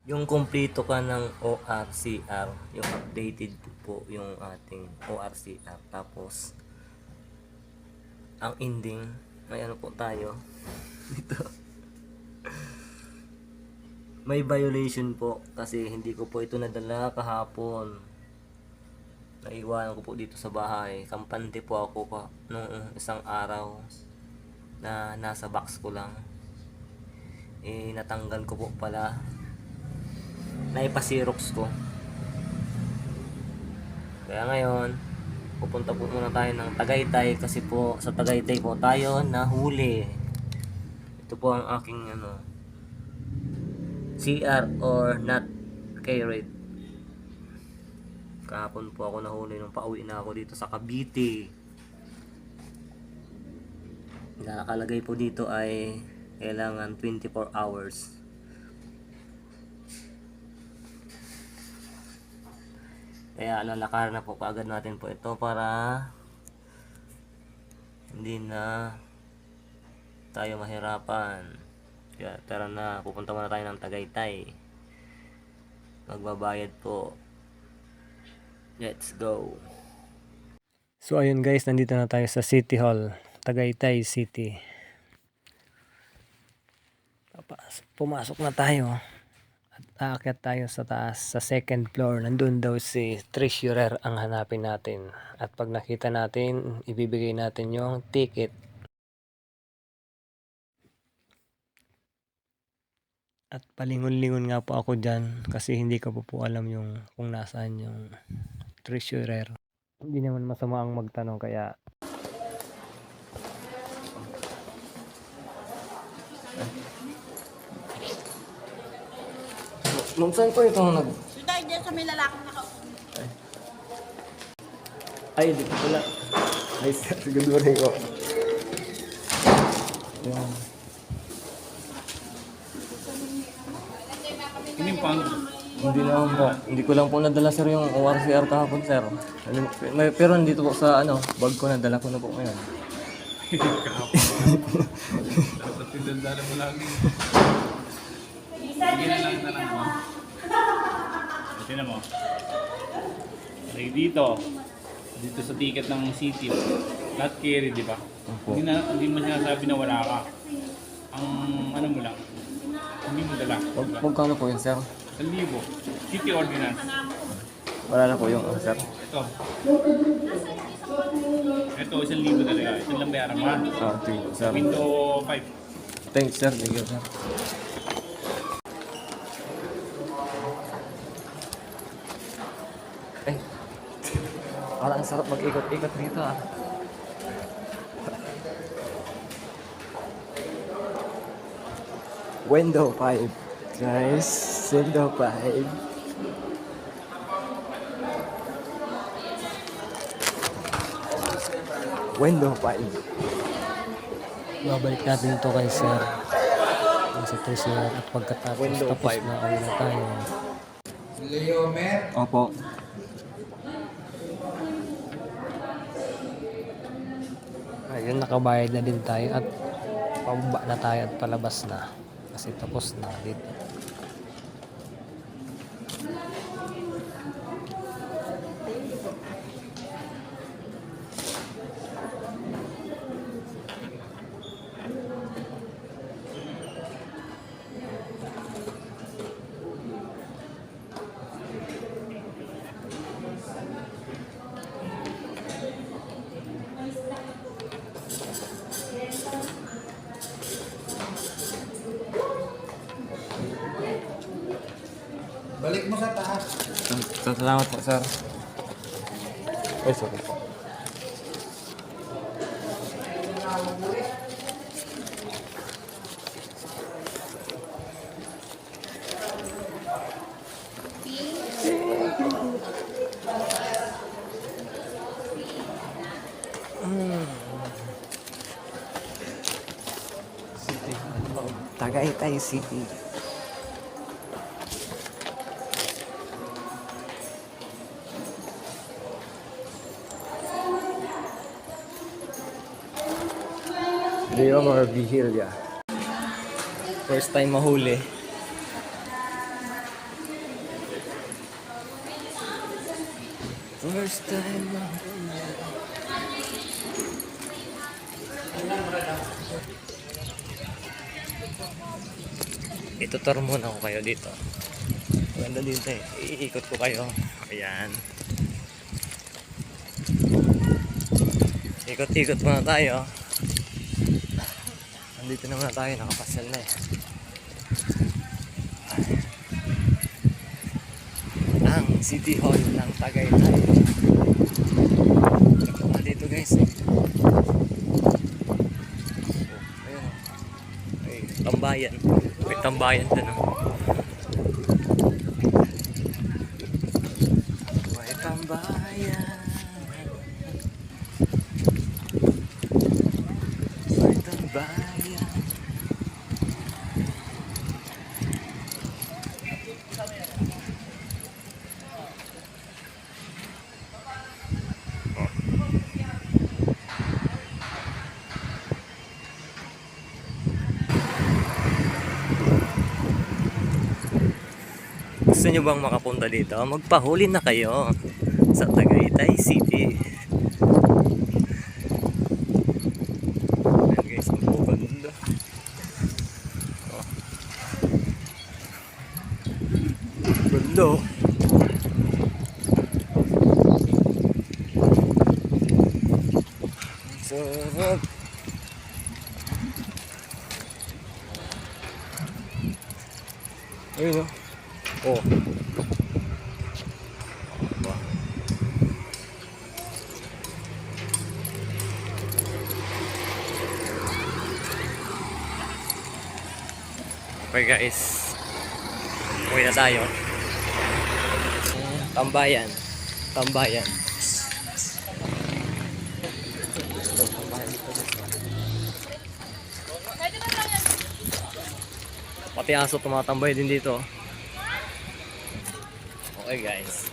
Yung kumpleto ka ng ORCR, yung updated po yung ating ORCR. Tapos, ang ending, may ano po tayo dito. May violation po kasi hindi ko po ito nadala kahapon. Naiwanan ko po dito sa bahay. Kampante po ako pa nung isang araw na nasa box ko lang. Natanggal ko po pala. Naipasirox ko. Kaya ngayon, pupunta po muna tayo ng Tagaytay kasi po sa Tagaytay po tayo nahuli. Ito po ang aking CR or not carried. Kahapon po ako nahuli nung pauwi na ako dito sa Cavite. Nakalagay po dito ay kailangan 24 hours. Kaya lalakar na po kaagad natin po ito para hindi na tayo mahirapan. Kaya tara na, pupunta muna tayo ng Tagaytay. Magbabayad po. Let's go. So ayun guys, nandito na tayo sa City Hall, Tagaytay City. Pumasok na tayo. At aakyat tayo sa taas, sa second floor. Nandun daw si treasurer ang hanapin natin. At pag nakita natin, ibibigay natin yung ticket. At palingon-lingon nga po ako dyan kasi hindi ko po alam yung kung nasaan yung treasurer. Hindi naman masama ang magtanong kaya Ma'am, saan po itong Dito ay dyan sa may lalaking nakaupo. Ay, di ko pala. Ay, sigudurin ko. Yan. Hindi naman po. Hindi ko lang po nadala sir yung ORCR kahapon sir. Pero nandito po sa bag ko, nadala ko na po ngayon. Dapat tindahan mo lagi. Sige na lang mo. Tingnan mo. Okay, dito sa ticket ng city, not carry, di ba? Opo. Hindi mo sinasabi na wala ka. Ang ano mo lang, hindi mo dala. Magkano po yun sir? 1,000. City ordinance. Wala na po yung sir. Ito 1,000 talaga. Ito lang bayaran mo. Thank you sir. Window 5. Thanks sir. Thank you sir. Eh, parang sarap mag-ikot-ikot dito ah. Window 5. Guys, window 5. Window 5. Babalik natin ito kay sir. Sa treasurer at pagkatapos Window tapos 5. Nah, na uwi na tayo. Leomer. Opo. Ayun, nakabayad na din tayo at pababa na tayo at palabas na. Kasi tapos na dito. Balik mo sa taas. Salamat po, sir. Ay, sorry po. City. Tagaytay City. Leomar Vigilya. First time mahuli. First time. Itutur muna ako kayo dito. Maganda dito eh. Iikot ko kayo. Ayan. Ikot-ikot muna tayo. Nandito na muna tayo. Nakapasal na eh. Ang City Hall ng Tagaytay. Ito na dito guys eh. Ayun. Ay, tambayan. May tambayan din oh. May tambayan. May tambayan. Gusto nyo bang makapunta dito? Magpahuli na kayo sa Tagaytay City. Ayan guys, ang ganda. Oh. Ganda oh. Sarap. Ayun oh. Oh. Ba. Okay guys. Uwi na tayo. Tambayan. Tambayan. Pati aso tumatambay din dito. Okay guys.